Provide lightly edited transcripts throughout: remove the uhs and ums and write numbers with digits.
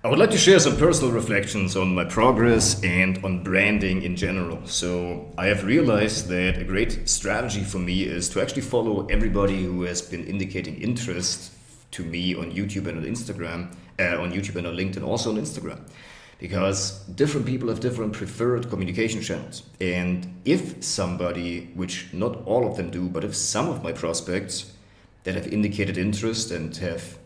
I would like to share some personal reflections on my progress and on branding in general. So I have realized that a great strategy for me is to actually follow everybody who has been indicating interest to me on YouTube and on Instagram, on YouTube and on LinkedIn, also on Instagram. Because different people have different preferred communication channels. And if somebody, which not all of them do, but if some of my prospects that have indicated interest and have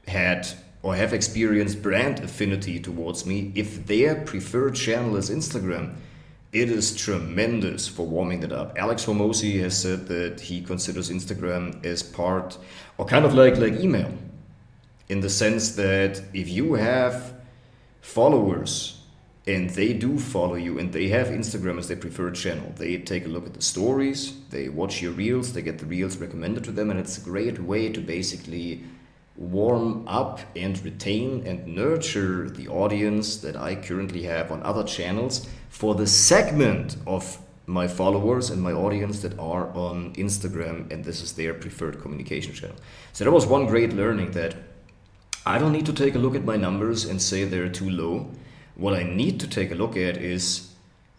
had or have experienced brand affinity towards me, if their preferred channel is Instagram, it is tremendous for warming that up. Alex Hormozi has said that he considers Instagram as part, or kind of like email, in the sense that if you have followers and they do follow you and they have Instagram as their preferred channel, they take a look at the stories, they watch your reels, they get the reels recommended to them, and it's a great way to basically warm up and retain and nurture the audience that I currently have on other channels for the segment of my followers and my audience that are on Instagram, and this is their preferred communication channel. So that was one great learning, that I don't need to take a look at my numbers and say they're too low. What I need to take a look at is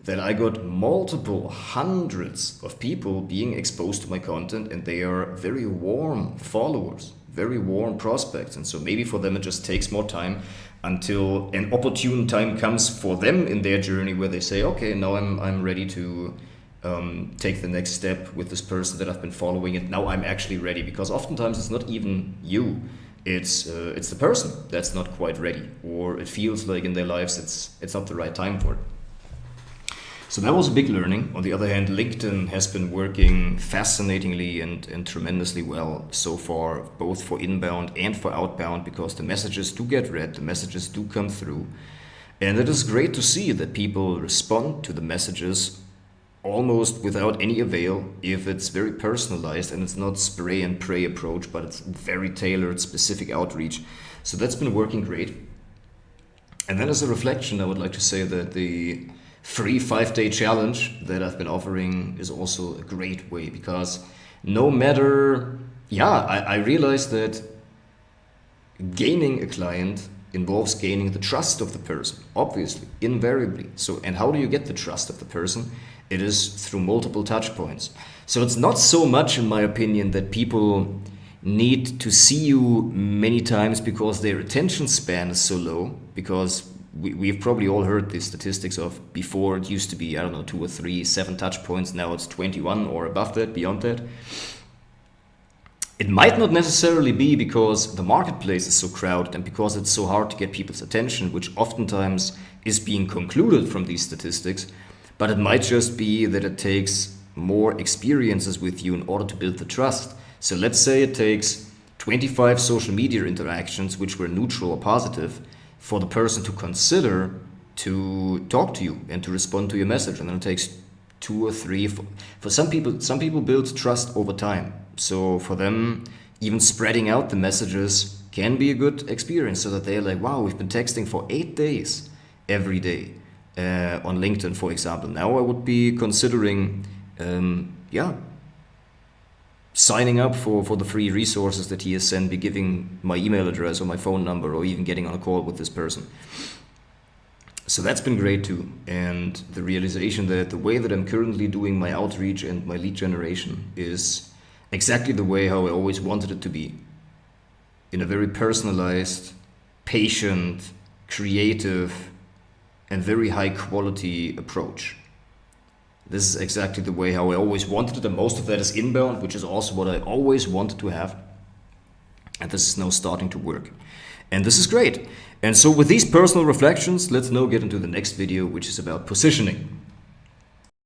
that I got multiple hundreds of people being exposed to my content, and they are very warm followers, very warm prospects. And so maybe for them it just takes more time until an opportune time comes for them in their journey where they say, okay, now I'm ready to take the next step with this person that I've been following, and now I'm actually ready. Because oftentimes it's not even you, it's the person that's not quite ready, or it feels like in their lives it's not the right time for it. So that was a big learning. On the other hand, LinkedIn has been working fascinatingly and tremendously well so far, both for inbound and for outbound, because the messages do get read, the messages do come through. And it is great to see that people respond to the messages almost without any avail if it's very personalized and it's not spray and pray approach, but it's very tailored, specific outreach. So that's been working great. And then as a reflection, I would like to say that the free 5-day challenge that I've been offering is also a great way, because no matter, I realized that gaining a client involves gaining the trust of the person, obviously, invariably. So, and how do you get the trust of the person? It is through multiple touch points. So it's not so much, in my opinion, that people need to see you many times because their attention span is so low, because we've probably all heard the statistics of before it used to be, 2 or 3, 7 touch points. Now it's 21 or above that, beyond that. It might not necessarily be because the marketplace is so crowded and because it's so hard to get people's attention, which oftentimes is being concluded from these statistics, but it might just be that it takes more experiences with you in order to build the trust. So let's say it takes 25 social media interactions, which were neutral or positive, for the person to consider to talk to you and to respond to your message. And then it takes 2 or 3. For some people build trust over time. So for them, even spreading out the messages can be a good experience, so that they're like, wow, we've been texting for 8 days every day on LinkedIn, for example. Now I would be considering, signing up for the free resources that he has sent me, giving my email address or my phone number, or even getting on a call with this person. So that's been great too. And the realization that the way that I'm currently doing my outreach and my lead generation is exactly the way how I always wanted it to be. In a very personalized, patient, creative, and very high quality approach. This is exactly the way how I always wanted it, and most of that is inbound, which is also what I always wanted to have. And this is now starting to work. And this is great. And so with these personal reflections, let's now get into the next video, which is about positioning.